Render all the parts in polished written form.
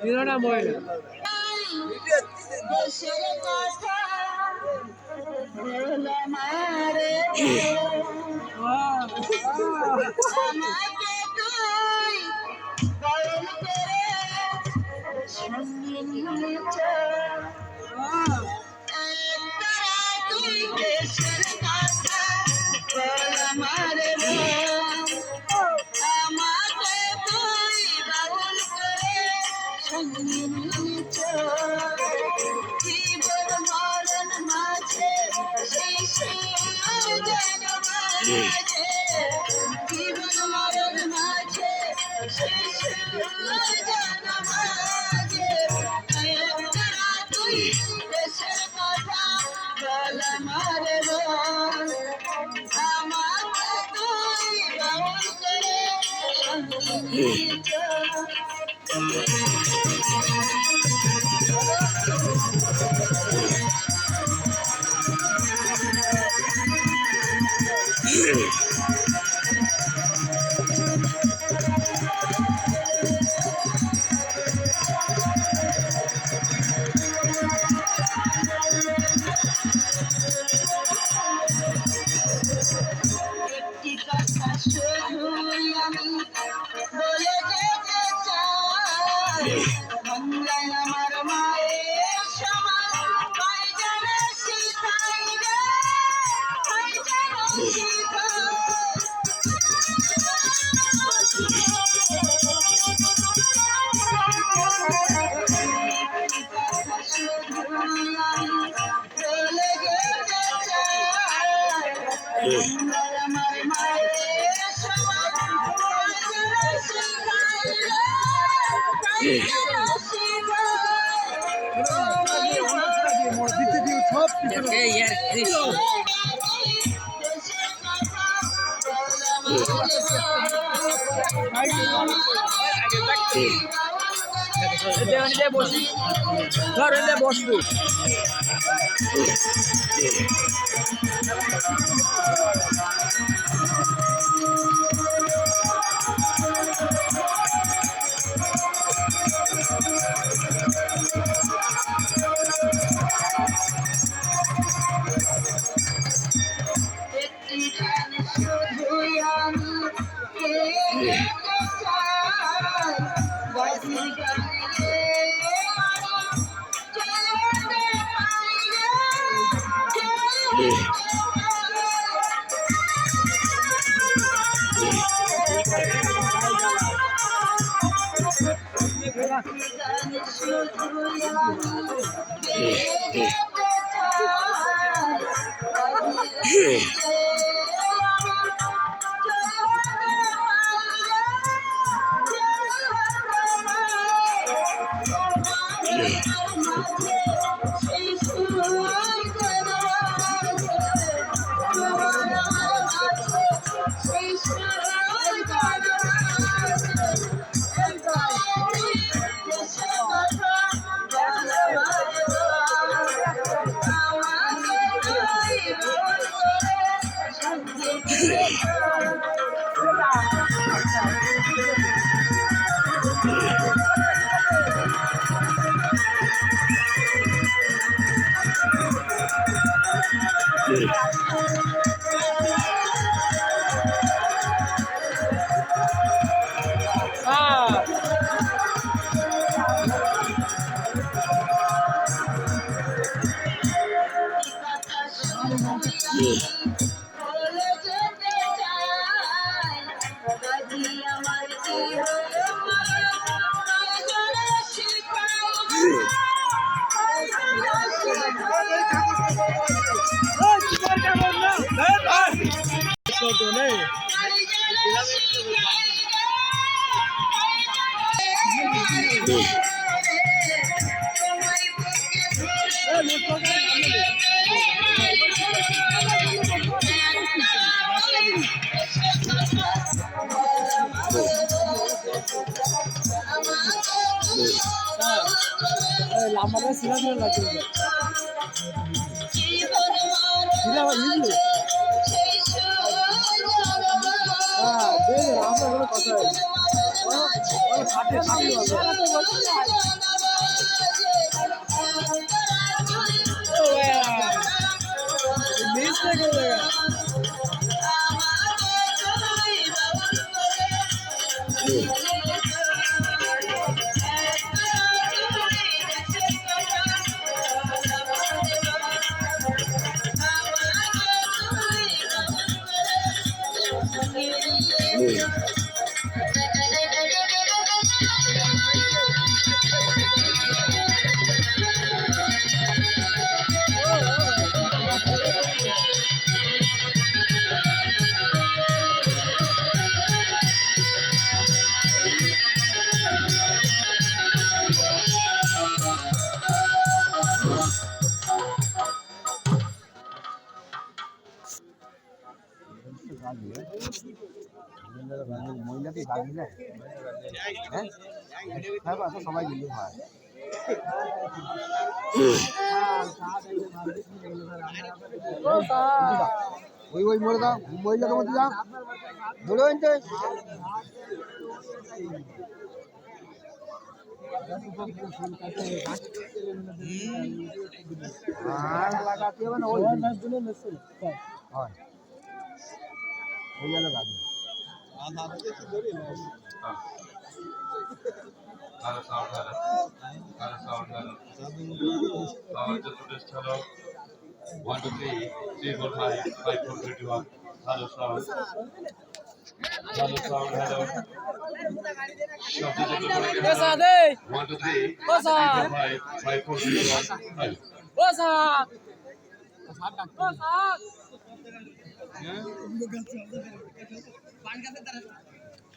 দিনটা ময়না বসবো লাম্বাটা সিলা সিলা লাগছে সিলা ইজি হ্যাঁ দেখেন আমরা কোনো কথা মহিলাকে গাড়ি নেয় হ্যাঁ সবাই গেলে হয় ওই ওই মরে দাও মহিলাকে মধ্যে যাও ধরে আনতে লাগাতে হবে না ওই হয় ওই গেল গাড়ি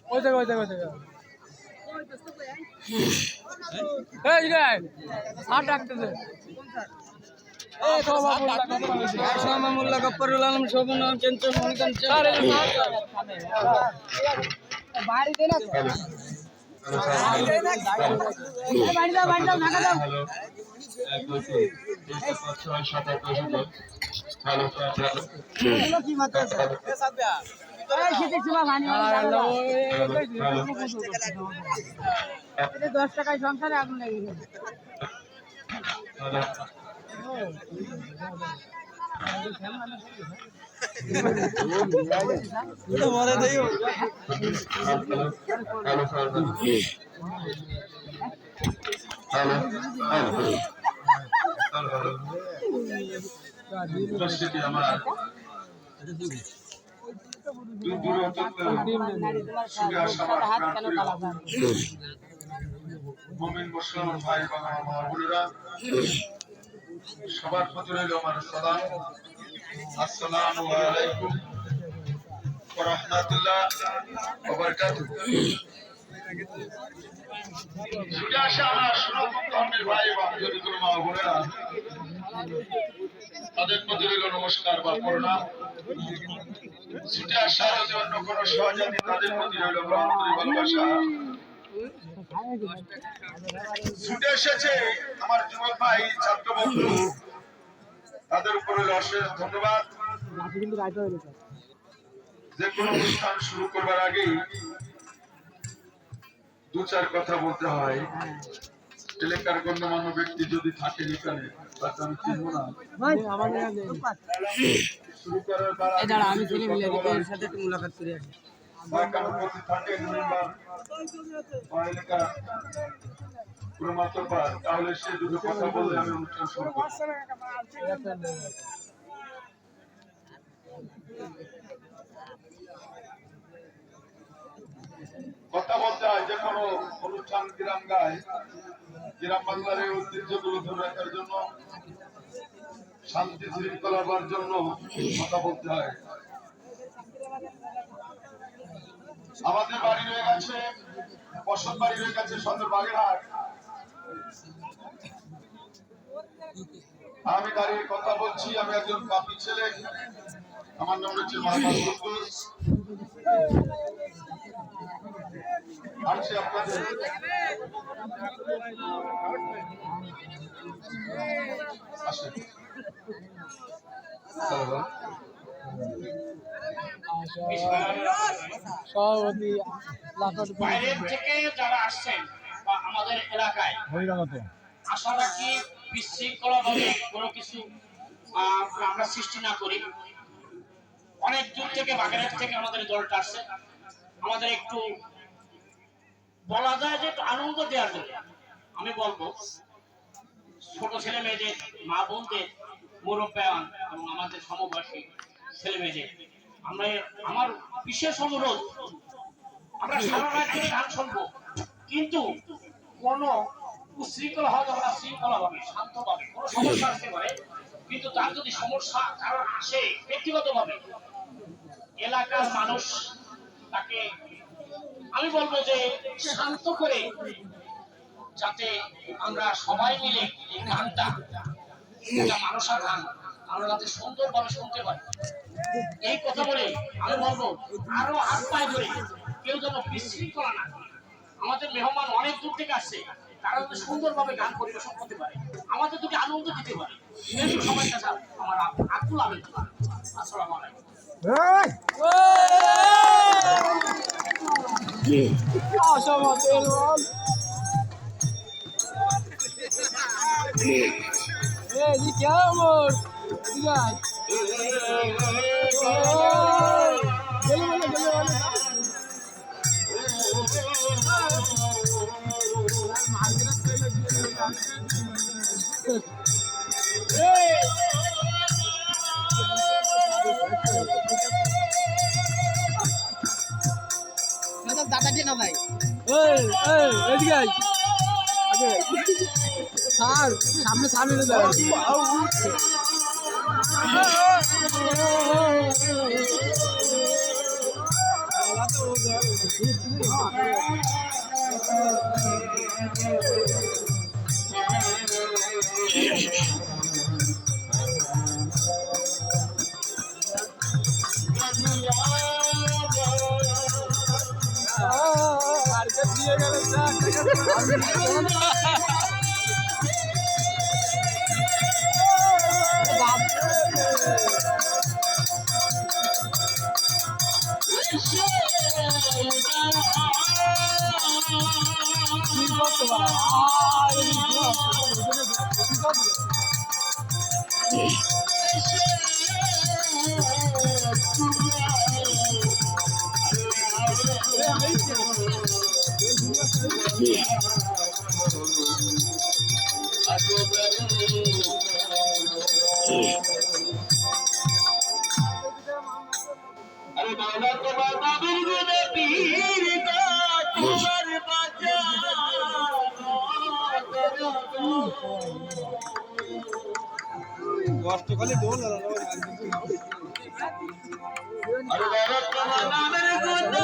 ওই জায়গা ওই জায়গা ওই জায়গা এই রে হাত ডাকতেছে মোল্লা গফফরুল আলম শোভন চেঞ্চন মনিকান বাড়ি দে না বাড়ি দাও ঢাকা দাও কি মাত্রা আছে এ সাদা এই শীতের সময় পানি এটা 10 টাকায় সংসারে আগুন লেগে গেছে এটা মরে দেই সবার প্রতি রইল আমার সালাম আসসালামু আলাইকুম ওয়া রাহমাতুল্লাহ ওয়া বারাকাতুহু ছুটে আসা আমার সনাতন ধর্মের ভাই এবং যদি কোনো মা বোনেরা তাদের প্রতি রইল নমস্কার বা প্রণাম ছুটে আসা যদি অন্য কোনো সহজাতি তাদের প্রতি রইল ভালোবাসা ছুটে এসেছে আমার যুবক ভাই ছাত্র বন্ধু তাদের উপরে অশেষ ধন্যবাদ যে কোনো অনুষ্ঠান শুরু করবার আগে দু চার কথা বলতে হয় এলাকার গণ্যমান্য ব্যক্তি যদি থাকেন এখানে তাকে আমি চিনব না শুরু করার সাথে মুলাকাত করে আসি তাহলে সে দুটো কথা বললে আমি অনুষ্ঠান শুরু করব কথা বলতে হয় যে কোনো অনুষ্ঠান গ্রাম গায় গ্রাম বাংলার এই ঐতিহ্যগুলো ধরে রাখার জন্য শান্তি শৃঙ্খলার জন্য কথা বলতে হয় আমাদের বাড়ি রয়ে গেছে বসত বাড়ি রয়ে গেছে সদর বাগেরহাট আমি দাঁড়িয়ে কথা বলছি আমি একজন কাপি ছেলে আমার নাম হচ্ছে মোহাম্মদ কুদ্দুস আসছি আপনাদের আসেন সভাপতি বাইরের থেকে যারা আসছেন বা আমাদের এলাকায় আশা রাখি বিশৃঙ্খলা ভাবে কোনো কিছু আমরা সৃষ্টি না করি। অনেক দূর থেকে বাগেরহাট থেকে আমাদের দলটা আসছে, আমাদের একটু বলা যায় যে একটু আনন্দ দেওয়ার জন্য আমি বলবো ছোট ছেলে মেয়েদের, মা বোনদের, মুরব্বায়ান এবং আমাদের সমবয়সী ছেলে মেয়েদের আমার বিশেষ অনুরোধ, আমরা সারা রাত ধরে গান শুনবো, কিন্তু কোনো উশৃঙ্খলা হবে না, শৃঙ্খলা হবে, শান্তভাবে। কোনো সমস্যা আসতে পারে, কিন্তু তার যদি সমস্যা কারণ আসে ব্যক্তিগতভাবে, এলাকার মানুষ তাকে আমি বলবো যে শান্ত করে, যাতে আমরা সবাই মিলে এই গানটা, এটা মানুষের গান, আমরা যাতে সুন্দরভাবে শুনতে পারি, এই কথা বলে আমি বলবো আরো হাত পায়ে ধরে কেউ যেন বিশৃঙ্খলা না করে। আমাদের মেহমান অনেক দূর থেকে আসছে, তারা যদি সুন্দরভাবে গান পরিবেশন করতে পারে, আমাদের যদি আনন্দ দিতে পারে, এই সবার কাছে আমার আকুল আবেদন। আসসালামু আলাইকুম। क्या amor? দাদা দিয়ে না ভাই, এদিকে স্যার সামনে সামনে দিয়ে গেল अरे बाबा तो बाबा बिरगुने पीर का तुम्हार बाजा কষ্ট খালি ডোল अरे बाबा तो बाबा बिरगुने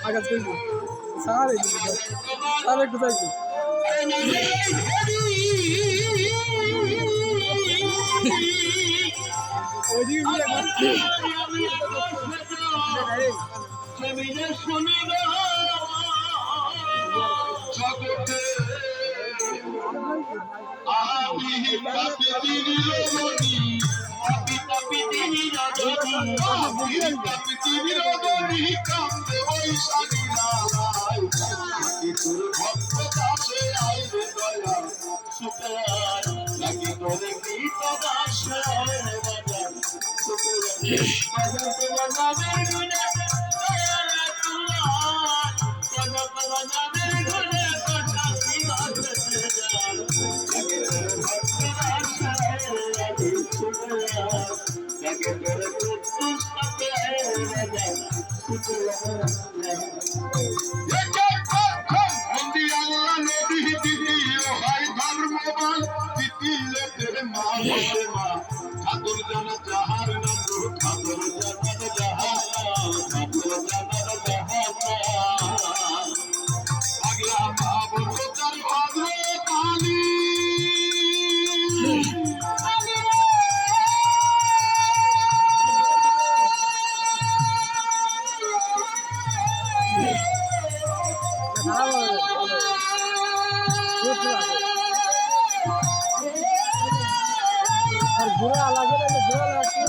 আগাজ কইবো সারে সারে কোথায় কি ওইদিকে মিলে করতে জমিনে শুনিবা জগতে আমি পাপি দিলমনি পাপি পাপি দিলমনি পাপি দিলমনি কান্দে ওই সাদিনা নাকি তোর ভক্ত দাসে আইরে দয়া সুতরাং নাকি তোর গীত দাসে আইরে বাজার সুতরাং বাজার তোমার নামের গুণে Thank you. ঘোরা লাগে না ঘোরা লাগছে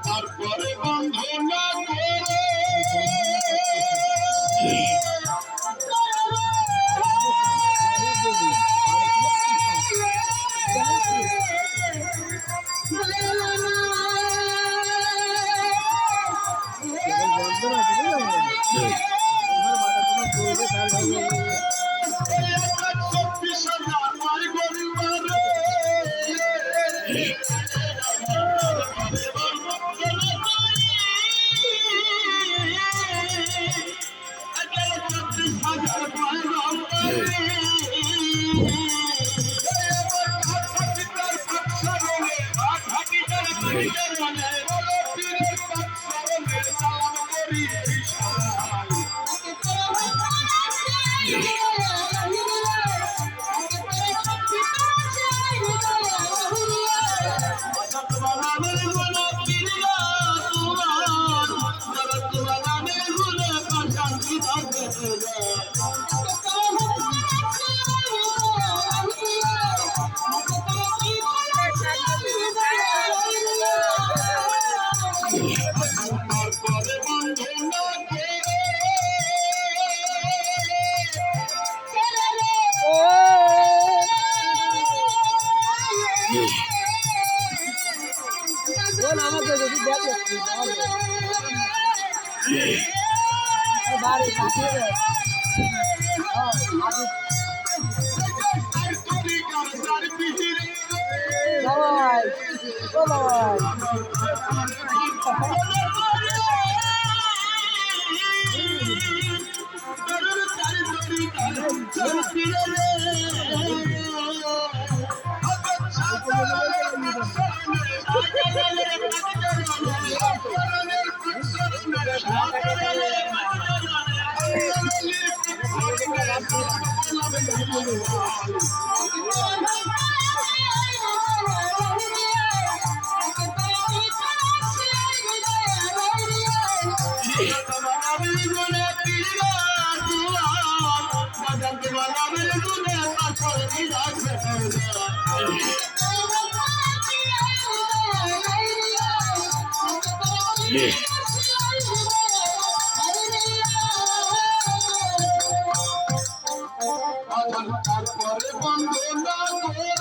তারপরে বন্ধ না আমাকে যদি দেখে বাড়ি কাছে বাবাই ও বাবাই তারপরে বন্ধ না করে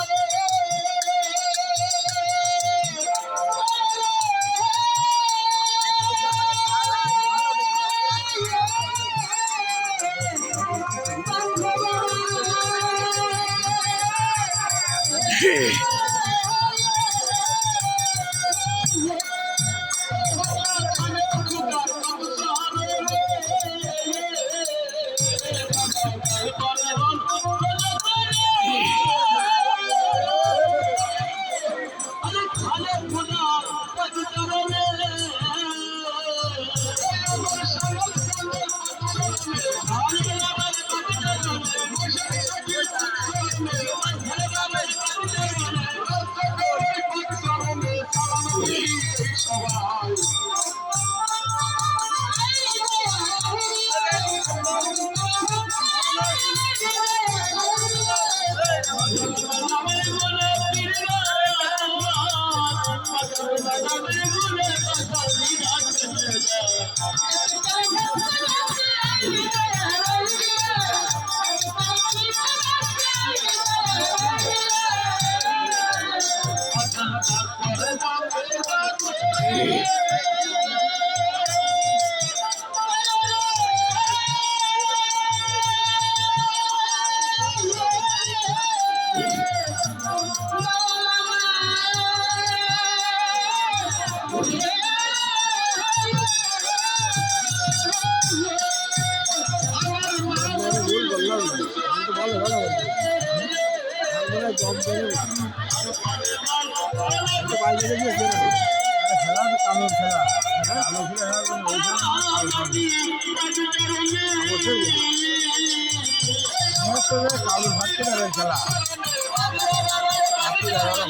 কালু ভাবছে না খেলা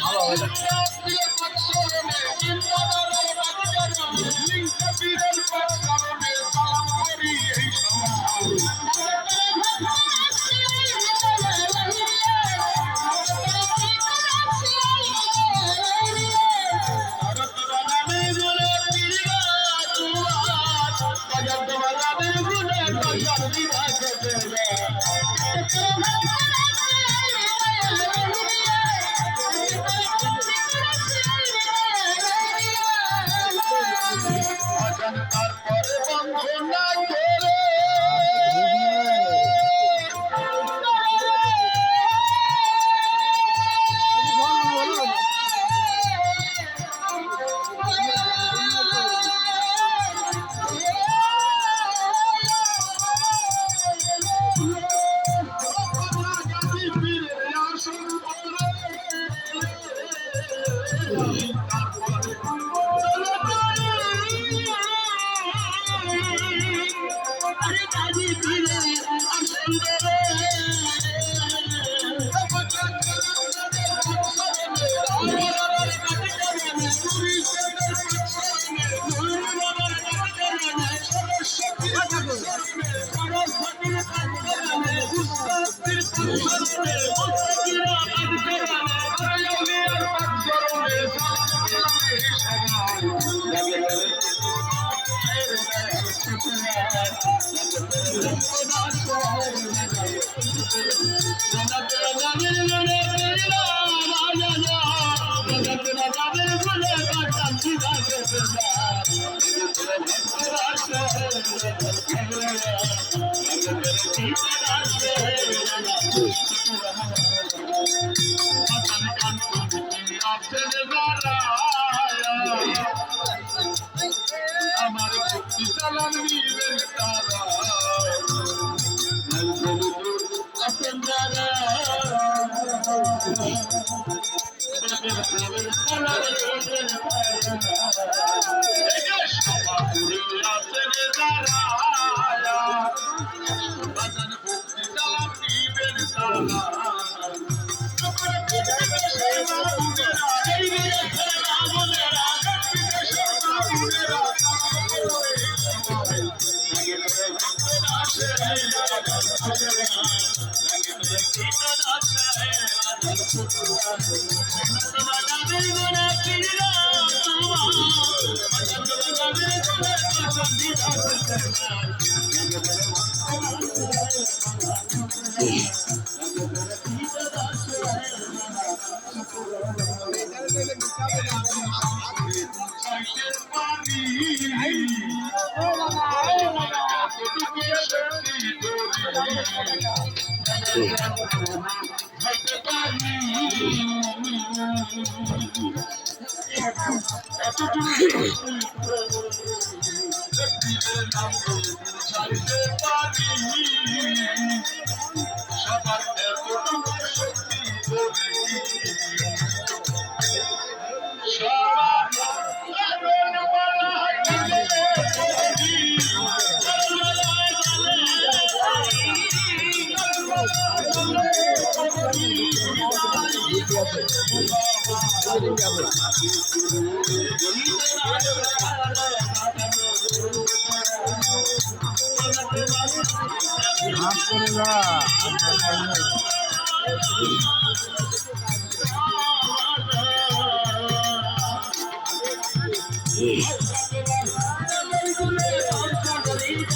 ভালো হয়ে যাচ্ছে। তারপরে বন্ধ না করে আমার ভক্তি সালাম নিবেন তারা মাফ করে দাও।